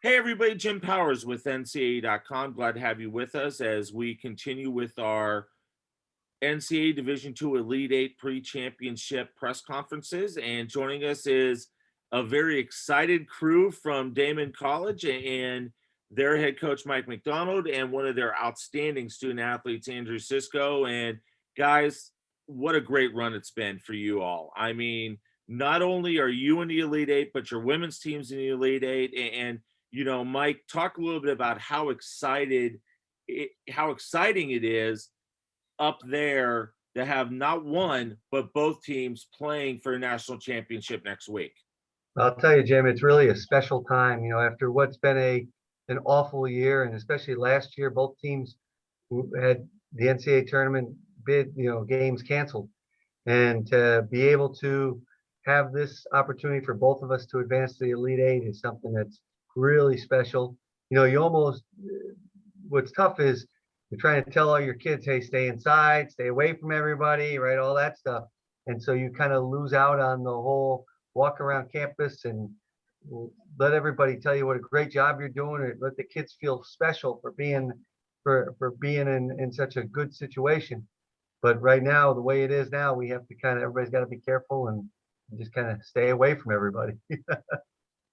Hey everybody, Jim Powers with NCAA.com. Glad to have you with us as we continue with our NCAA Division II Elite Eight pre-championship press conferences. And joining us is a very excited crew from Daemen College and their head coach, Mike MacDonald, and one of their outstanding student athletes, Andrew Sischo. And guys, what a great run it's been for you all. I mean, not only are you in the Elite Eight, but your women's team's in the Elite Eight. And Mike, talk a little bit about how exciting it is up there to have not one but both teams playing for a national championship next week. I'll tell you, Jim, it's really a special time, after what's been an awful year, and especially last year, both teams who had the NCAA tournament games canceled. And to be able to have this opportunity for both of us to advance to the Elite Eight is something that's really special. You almost, what's tough is you're trying to tell all your kids, hey, stay inside, stay away from everybody, right? All that stuff. And so you kind of lose out on the whole walk around campus and let everybody tell you what a great job you're doing, or let the kids feel special for being in such a good situation. But right now, the way it is now, we have to everybody's got to be careful and just kind of stay away from everybody.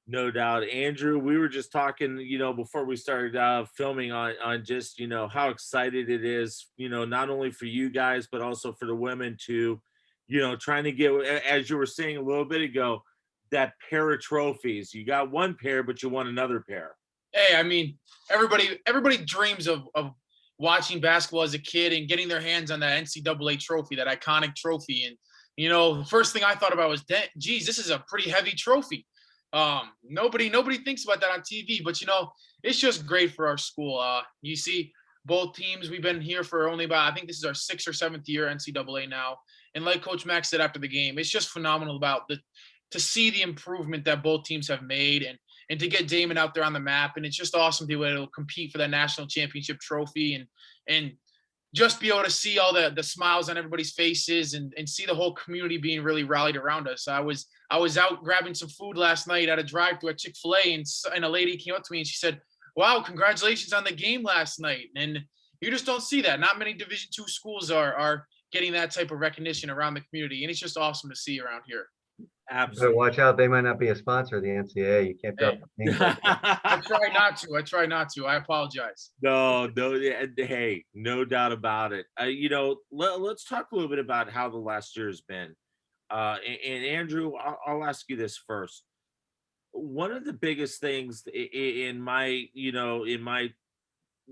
No doubt. Andrew, we were just talking, before we started filming on just, how excited it is, not only for you guys, but also for the women to, trying to get, as you were saying a little bit ago, that pair of trophies. You got one pair, but you want another pair. Hey, I mean, everybody dreams of watching basketball as a kid and getting their hands on that NCAA trophy, that iconic trophy. And, the first thing I thought about was, geez, this is a pretty heavy trophy. Nobody thinks about that on TV, but it's just great for our school. You see both teams, we've been here for only about, I think this is our 6th or 7th year NCAA now. And like Coach Mack said after the game, it's just phenomenal to see the improvement that both teams have made and to get Daemen out there on the map. And it's just awesome to be able to compete for that national championship trophy and just be able to see all the smiles on everybody's faces and see the whole community being really rallied around us. I was out grabbing some food last night at a drive-thru at Chick-fil-A, and a lady came up to me and she said, "Wow, congratulations on the game last night." And you just don't see that. Not many Division II schools are getting that type of recognition around the community, and it's just awesome to see around here. Absolutely. Watch out, they might not be a sponsor of the NCAA. You can't drop the names like that. I try not to. I apologize. No, hey, no doubt about it. Let's talk a little bit about how the last year has been. And Andrew, I'll ask you this first. One of the biggest things in my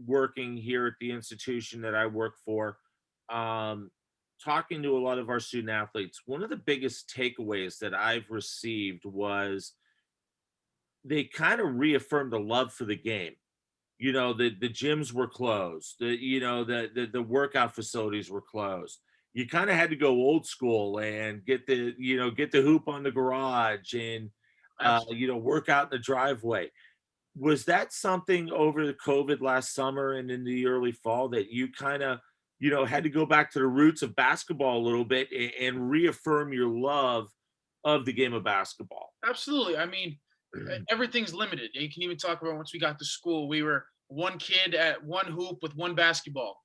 working here at the institution that I work for, talking to a lot of our student athletes, one of the biggest takeaways that I've received was they kind of reaffirmed the love for the game. The gyms were closed, the workout facilities were closed. You kind of had to go old school and get the hoop on the garage and work out in the driveway. Was that something over the COVID last summer and in the early fall that you kind of had to go back to the roots of basketball a little bit and reaffirm your love of the game of basketball? Absolutely. I mean, everything's limited. You can even talk about once we got to school, we were one kid at one hoop with one basketball,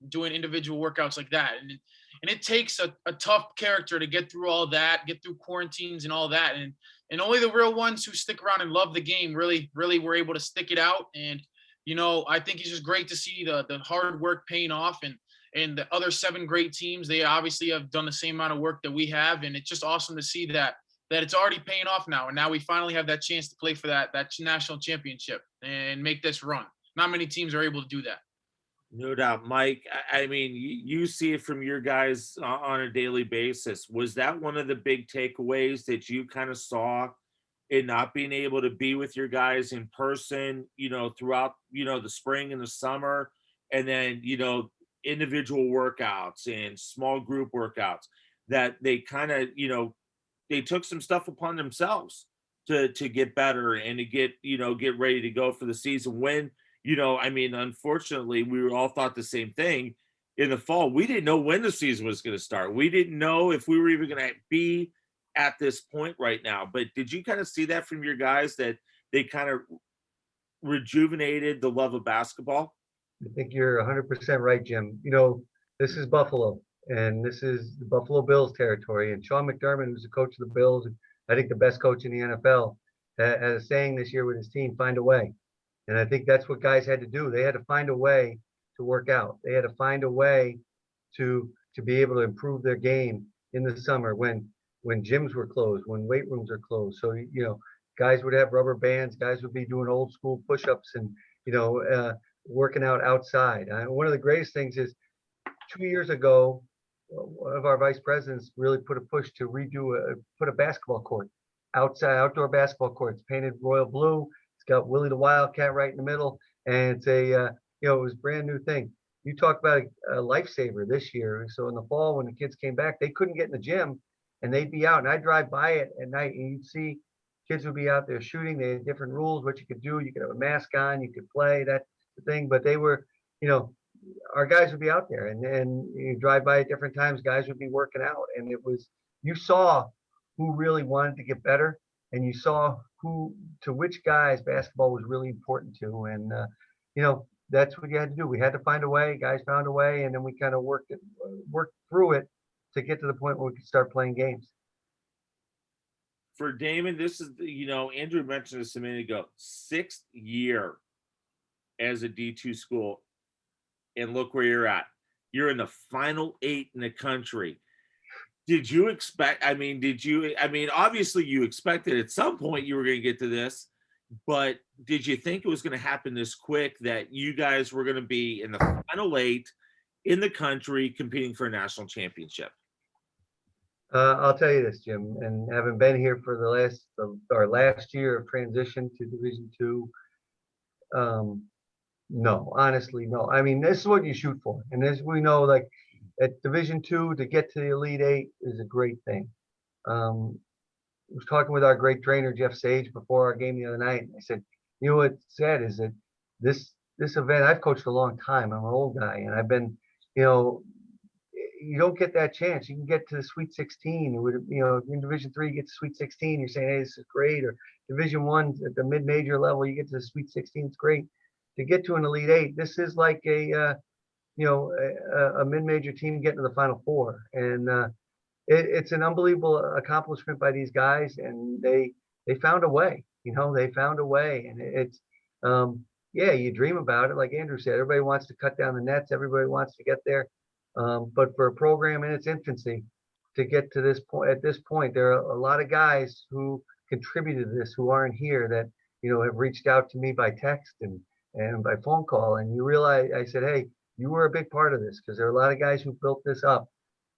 doing individual workouts like that. And it takes a tough character to get through all that, get through quarantines and all that. And only the real ones who stick around and love the game really were able to stick it out. And, I think it's just great to see the hard work paying off, and the other 7 great teams, they obviously have done the same amount of work that we have. And it's just awesome to see that it's already paying off now. And now we finally have that chance to play for that national championship and make this run. Not many teams are able to do that. No doubt. Mike, I mean, you see it from your guys on a daily basis. Was that one of the big takeaways that you kind of saw in not being able to be with your guys in person, throughout, the spring and the summer, and then, individual workouts and small group workouts, that they kind of, they took some stuff upon themselves to get better and to get ready to go for the season when, I mean, unfortunately, we all thought the same thing in the fall. We didn't know when the season was going to start. We didn't know if we were even going to be at this point right now. But did you kind of see that from your guys, that they kind of rejuvenated the love of basketball? I think you're 100% right, Jim. This is Buffalo, and this is the Buffalo Bills territory. And Sean McDermott, who's the coach of the Bills, and I think the best coach in the NFL, had a saying this year with his team: "Find a way." And I think that's what guys had to do. They had to find a way to work out. They had to find a way to be able to improve their game in the summer when gyms were closed, when weight rooms are closed. So guys would have rubber bands. Guys would be doing old school push-ups and working out outside. One of the greatest things is 2 years ago, one of our vice presidents really put a push to put a basketball court outside, outdoor basketball court. It's painted royal blue. It's got Willie the Wildcat right in the middle, and it's it was a brand new thing. You talk about a lifesaver this year. So in the fall, when the kids came back, they couldn't get in the gym, and they'd be out. And I'd drive by it at night, and you'd see kids would be out there shooting. They had different rules, what you could do. You could have a mask on, you could play, that's the thing. But they were, our guys would be out there, and you drive by at different times, guys would be working out. And you saw who really wanted to get better, and you saw to which guys basketball was really important to. And, that's what you had to do. We had to find a way. Guys found a way, and then we kind of worked through it to get to the point where we could start playing games. For Daemen, this is, Andrew mentioned this a minute ago, 6th year as a D2 school, and look where you're at. You're in the final 8 in the country. Did you expect, obviously you expected at some point you were going to get to this, but did you think it was going to happen this quick, that you guys were going to be in the final 8 in the country competing for a national championship? I'll tell you this, Jim, and having been here for our last year of transition to Division II, no, honestly, no. This is what you shoot for, and as we know, like at Division II, to get to the Elite 8 is a great thing. I was talking with our great trainer Jeff Sage before our game the other night, and I said, what's sad is that this event, I've coached a long time. I'm an old guy, and I've been, you don't get that chance. You can get to the Sweet 16. In Division III, you get to Sweet 16. You're saying, hey, this is great. Or Division I at the mid-major level, you get to the Sweet 16. It's great. To get to an Elite 8, this is like a mid-major team getting to the Final Four, and it's an unbelievable accomplishment by these guys, and they found a way. They found a way, and it's you dream about it. Like Andrew said, everybody wants to cut down the nets. Everybody wants to get there. But for a program in its infancy to get to this point, at this point, there are a lot of guys who contributed to this who aren't here that, have reached out to me by text and by phone call. And you realize, I said, hey, you were a big part of this, because there are a lot of guys who built this up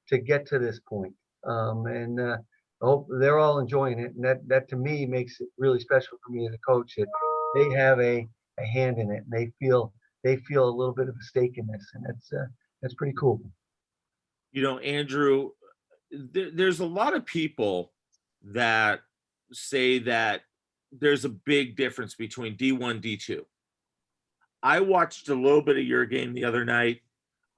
to get to this point. I hope they're all enjoying it. And that to me makes it really special for me as a coach, that they have a hand in it, and they feel a little bit of a stake in this. And that's pretty cool. Andrew, there's a lot of people that say that there's a big difference between D1, D2. I watched a little bit of your game the other night.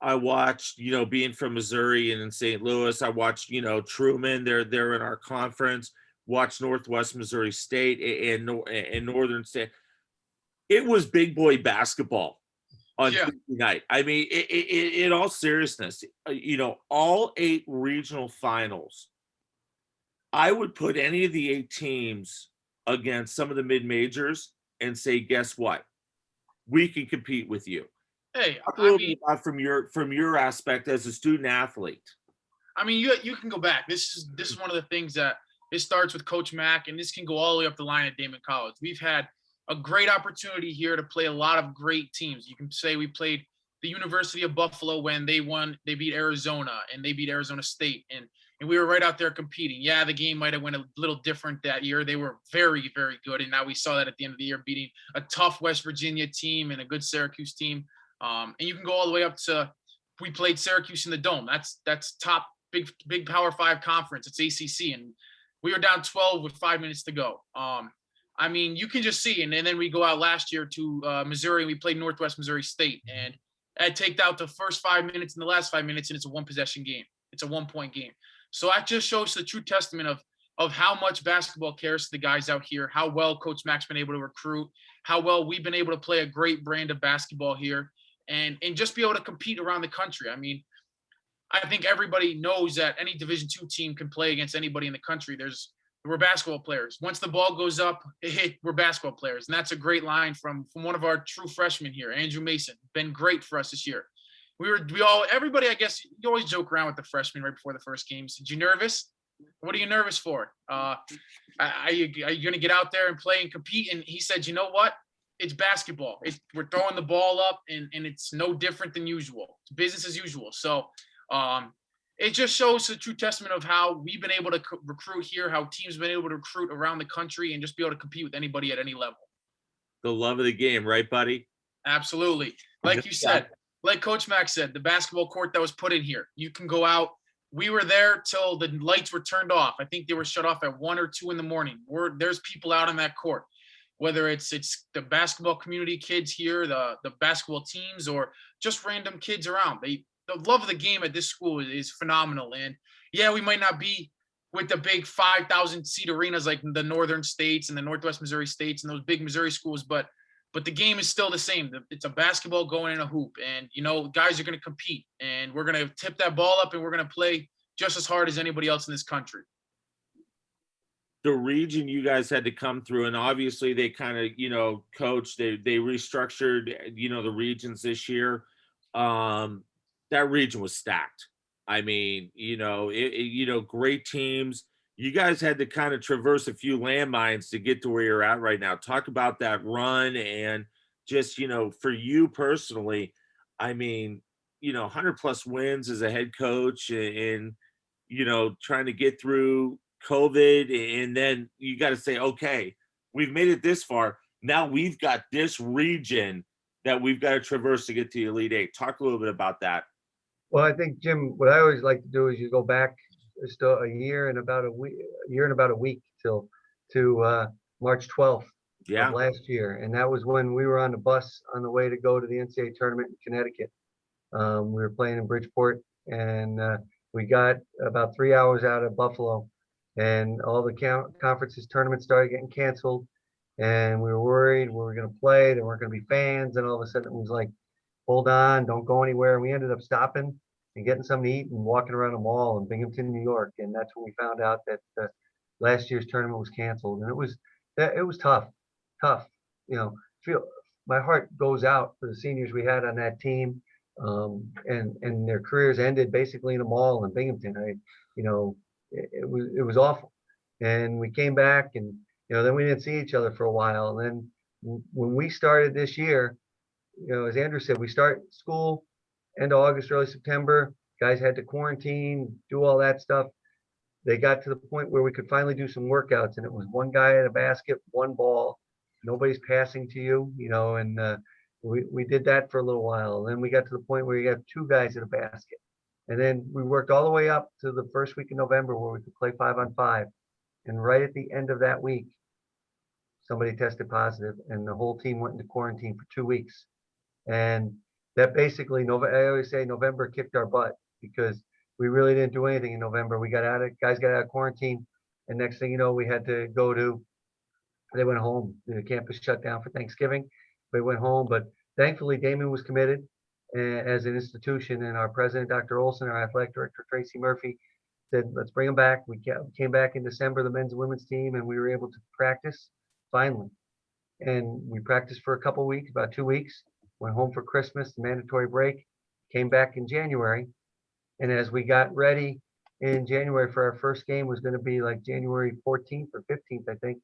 I watched, being from Missouri and in St. Louis, I watched, Truman, they're in our conference, watched Northwest Missouri State and Northern State. It was big boy basketball on Tuesday night. In all seriousness, all 8 regional finals, I would put any of the 8 teams against some of the mid-majors and say, guess what? We can compete with you. Hey, talk a little bit about from your aspect as a student athlete. You can go back. This is one of the things that it starts with Coach Mack, and this can go all the way up the line at Daemen College. We've had a great opportunity here to play a lot of great teams. You can say we played the University of Buffalo when they beat Arizona, and they beat Arizona State, and we were right out there competing. Yeah, the game might have went a little different that year. They were very, very good, and now we saw that at the end of the year, beating a tough West Virginia team and a good Syracuse team. And you can go all the way up to, we played Syracuse in the Dome. That's top big Power 5 conference. It's ACC, and we were down 12 with 5 minutes to go. You can just see, and then we go out last year to Missouri. We played Northwest Missouri State, and I take out the first 5 minutes and the last 5 minutes, and it's a 1-possession game. It's a 1-point game. So that just shows the true testament of of how much basketball cares to the guys out here, how well Coach Mac's been able to recruit, how well we've been able to play a great brand of basketball here, and just be able to compete around the country. I mean, I think everybody knows that any Division II team can play against anybody in the country. We're basketball players. Once the ball goes up, we're basketball players. And that's a great line from one of our true freshmen here, Andrew Mason. Been great for us this year. Everybody, I guess, you always joke around with the freshmen right before the first games. Did you nervous? What are you nervous for? Are you going to get out there and play and compete? And he said, you know what? It's basketball. We're throwing the ball up, and it's no different than usual. It's business as usual. So it just shows the true testament of how we've been able to recruit here, how teams have been able to recruit around the country and just be able to compete with anybody at any level. The love of the game, right, buddy? Absolutely. Like you said, like Coach Mac said, the basketball court that was put in here, you can go out. We were there till the lights were turned off. I think they were shut off at 1 or 2 in the morning. There's people out on that court, whether it's the basketball community kids here, the basketball teams, or just random kids around. The love of the game at this school is phenomenal. And yeah, we might not be with the big 5,000 seat arenas like the northern states and the Northwest Missouri states and those big Missouri schools, but the game is still the same. It's a basketball going in a hoop, and guys are going to compete, and we're going to tip that ball up, and we're going to play just as hard as anybody else in this country. The region you guys had to come through, and obviously they kind of, coach, they restructured, the regions this year. That region was stacked. I mean, great teams. You guys had to kind of traverse a few landmines to get to where you're at right now. Talk about that run and just, for you personally, I mean, 100 plus wins as a head coach and, trying to get through COVID. And then you got to say, okay, we've made it this far. Now we've got this region that we've got to traverse to get to the Elite Eight. Talk a little bit about that. Well, I think, Jim, what I always like to do is you go back just a year and about a week to March 12th of last year. And that was when we were on the bus on the way to go to the NCAA tournament in Connecticut. We were playing in Bridgeport, and we got about 3 hours out of Buffalo, and all the conferences tournaments started getting canceled. And we were worried we were going to play, there weren't going to be fans. And all of a sudden it was like, hold on, don't go anywhere. And we ended up stopping and getting something to eat and walking around the mall in Binghamton, New York. And that's when we found out that last year's tournament was canceled. And it was tough. My heart goes out for the seniors we had on that team, and their careers ended basically in a mall in Binghamton. It was awful. And we came back, and then we didn't see each other for a while. And then when we started this year, as Andrew said, we start school end of August, early September. Guys had to quarantine, do all that stuff. They got to the point where we could finally do some workouts, and it was one guy at a basket, one ball. Nobody's passing to you, and we did that for a little while. And then we got to the point where you have 2 guys at a basket. And then we worked all the way up to the first week in November where we could play 5-on-5. And right at the end of that week, somebody tested positive, and the whole team went into quarantine for 2 weeks. And that basically, I always say November kicked our butt, because we really didn't do anything in November. Guys got out of quarantine, and next thing you know, we had to they went home. The campus shut down for Thanksgiving. They went home, but thankfully Daemen was committed as an institution, and our president, Dr. Olson, our athletic director, Tracy Murphy, said, let's bring them back. We came back in December, the men's and women's team, and we were able to practice finally. And we practiced for a couple weeks, about 2 weeks, went home for Christmas, the mandatory break, came back in January. And as we got ready in January for our first game, was going to be like January 14th or 15th, I think.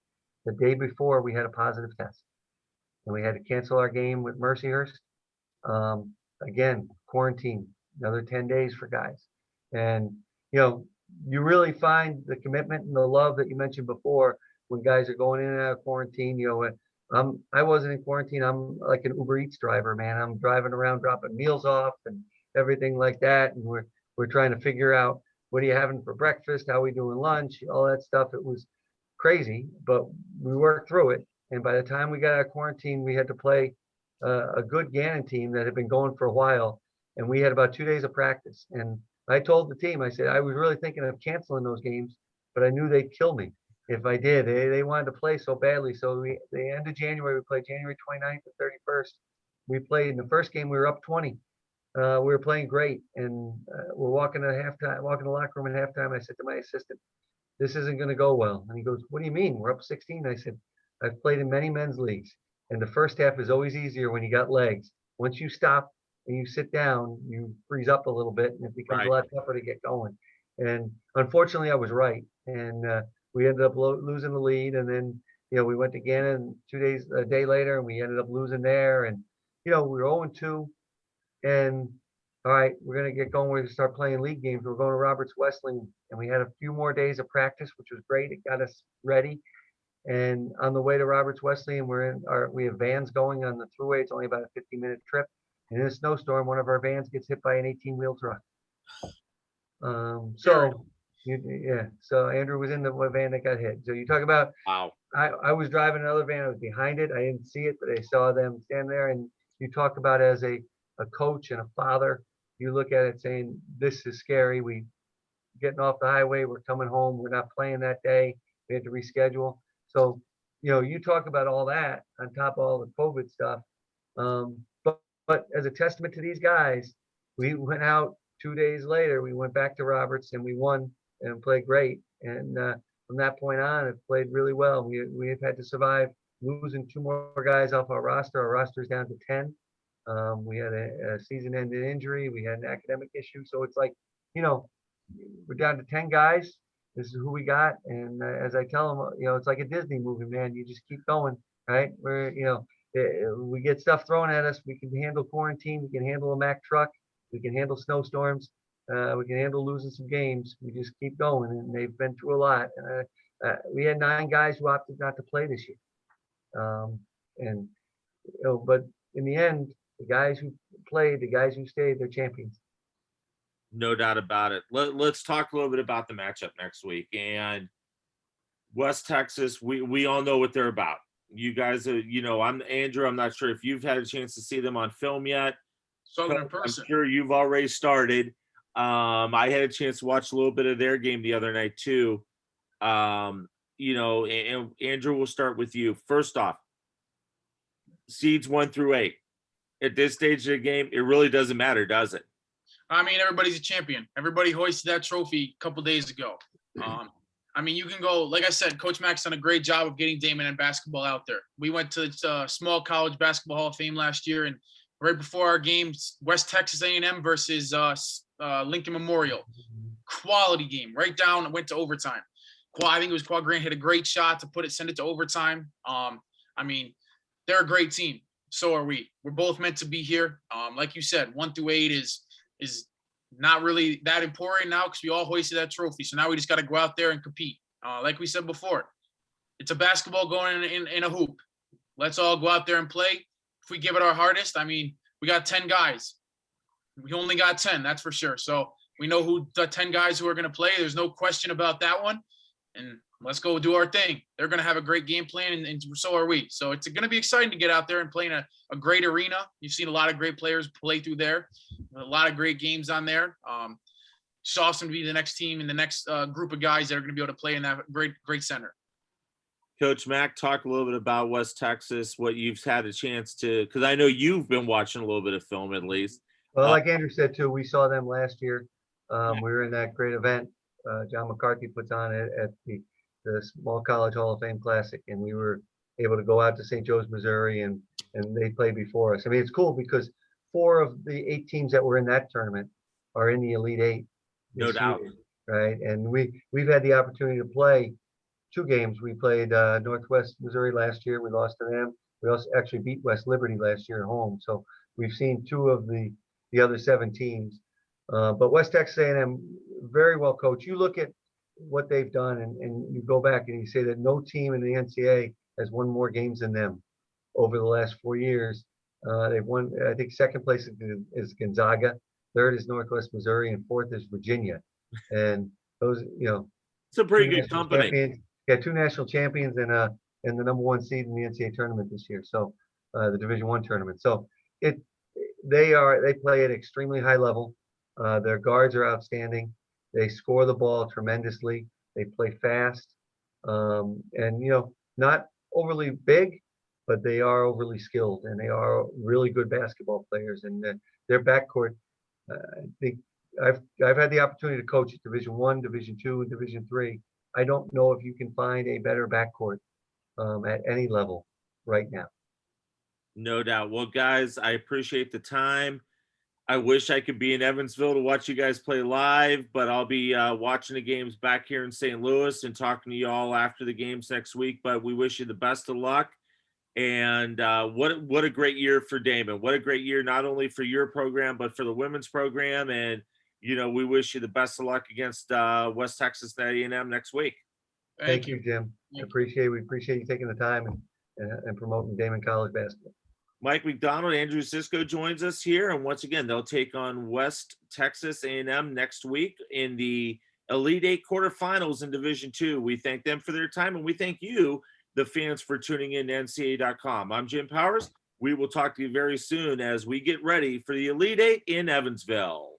The day before, we had a positive test, and we had to cancel our game with Mercyhurst. Again, quarantine, another 10 days for guys. And, you really find the commitment and the love that you mentioned before when guys are going in and out of quarantine. I wasn't in quarantine. I'm like an Uber Eats driver, man. I'm driving around dropping meals off and everything like that. And we're trying to figure out, what are you having for breakfast? How are we doing lunch? All that stuff. It was crazy, but we worked through it. And by the time we got out of quarantine, we had to play a good Gannon team that had been going for a while. And we had about 2 days of practice. And I told the team, I said, I was really thinking of canceling those games but I knew they'd kill me if I did. They wanted to play so badly. So the end of January, we played January 29th to 31st. We played in the first game, we were up 20. We were playing great, and we're walking walking to the locker room at halftime. And I said to my assistant, "This isn't going to go well." And he goes, "What do you mean? We're up 16." I said, "I've played in many men's leagues, and the first half is always easier when you got legs. Once you stop and you sit down, you freeze up a little bit, and it becomes a Right. lot tougher to get going." And unfortunately, I was right, and we ended up losing the lead. And then, we went to Gannon a day later, and we ended up losing there. And we were 0-2, and all right, we're gonna get going. We're gonna start playing league games. We're going to Roberts Wesleyan, and we had a few more days of practice, which was great. It got us ready. And on the way to Roberts Wesleyan, we have vans going on the thruway. It's only about a 50-minute trip. And in a snowstorm, one of our vans gets hit by an 18-wheel truck. So Andrew was in the van that got hit. So you talk about, Wow. I was driving another van. I was behind it. I didn't see it, but I saw them stand there. And you talk about as a coach and a father, you look at it saying, this is scary. We getting off the highway. We're coming home. We're not playing that day. We had to reschedule. So, you talk about all that on top of all the COVID stuff. But as a testament to these guys, we went out 2 days later. We went back to Roberts and we won and played great. And from that point on, it played really well. We have had to survive losing 2 more guys off our roster. Our roster's down to 10. We had a season-ending injury. We had an academic issue. So it's like, we're down to 10 guys. This is who we got. And as I tell them, it's like a Disney movie, man. You just keep going, right? We get stuff thrown at us. We can handle quarantine. We can handle a Mack truck. We can handle snowstorms. We can handle losing some games. We just keep going. And they've been through a lot. We had 9 guys who opted not to play this year. But in the end, the guys who played, the guys who stayed, they're champions. No doubt about it. Let's talk a little bit about the matchup next week. And West Texas, we all know what they're about. You guys are, I'm Andrew. I'm not sure if you've had a chance to see them on film yet. Saw them in person. I'm sure you've already started. I had a chance to watch a little bit of their game the other night too. And Andrew, we'll start with you. First off, seeds 1 through 8. At this stage of the game, it really doesn't matter, does it? I mean, everybody's a champion. Everybody hoisted that trophy a couple days ago. You can go, like I said, Coach Mack's done a great job of getting Daemen and basketball out there. We went to the Small College Basketball Hall of Fame last year, and right before our games, West Texas A&M versus Lincoln Memorial. Quality game, right down, went to overtime. I think it was Quad Grant hit a great shot to send it to overtime. They're a great team. So are we. We're both meant to be here. Like you said, 1 through 8 is not really that important now because we all hoisted that trophy. So now we just got to go out there and compete. Like we said before, it's a basketball going in a hoop. Let's all go out there and play. If we give it our hardest, we got 10 guys. We only got 10, that's for sure. So we know who the 10 guys who are going to play. There's no question about that one. And let's go do our thing. They're going to have a great game plan, and so are we. So it's going to be exciting to get out there and play in a great arena. You've seen a lot of great players play through there, a lot of great games on there. It's awesome to be the next team and the next group of guys that are going to be able to play in that great center. Coach Mack, talk a little bit about West Texas, what you've had a chance to, because I know you've been watching a little bit of film at least. Well, like Andrew said too, we saw them last year. We were in that great event John McCarthy puts on at the Small College Hall of Fame Classic, and we were able to go out to St. Joe's, Missouri, and they played before us. It's cool because 4 of the 8 teams that were in that tournament are in the Elite 8. No doubt. Right, and we've had the opportunity to play 2 games. We played Northwest Missouri last year. We lost to them. We also actually beat West Liberty last year at home. So we've seen 2 of the other 7 teams. But West Texas A&M, very well coached. You look at what they've done, and you go back and you say that no team in the NCAA has won more games than them over the last 4 years. They've won, I think, second place is Gonzaga, third is Northwest Missouri, and fourth is Virginia. And those, it's a pretty good company. Yeah, 2 national champions and the number 1 seed in the NCAA tournament this year. So the Division I tournament. So they play at extremely high level. Their guards are outstanding. They score the ball tremendously. They play fast, and not overly big, but they are overly skilled, and they are really good basketball players. And their backcourt, I think I've had the opportunity to coach at Division I, Division II, and Division III. I don't know if you can find a better backcourt at any level right now. No doubt. Well, guys, I appreciate the time. I wish I could be in Evansville to watch you guys play live, but I'll be watching the games back here in St. Louis and talking to you all after the games next week. But we wish you the best of luck. And what a great year for Daemen. What a great year, not only for your program, but for the women's program. And, we wish you the best of luck against West Texas A&M next week. Thank you, Jim. We appreciate you taking the time and promoting Daemen College basketball. Mike MacDonald, Andrew Sischo joins us here. And once again, they'll take on West Texas A&M next week in the Elite Eight quarterfinals in Division II. We thank them for their time, and we thank you, the fans, for tuning in to NCAA.com. I'm Jim Powers. We will talk to you very soon as we get ready for the Elite Eight in Evansville.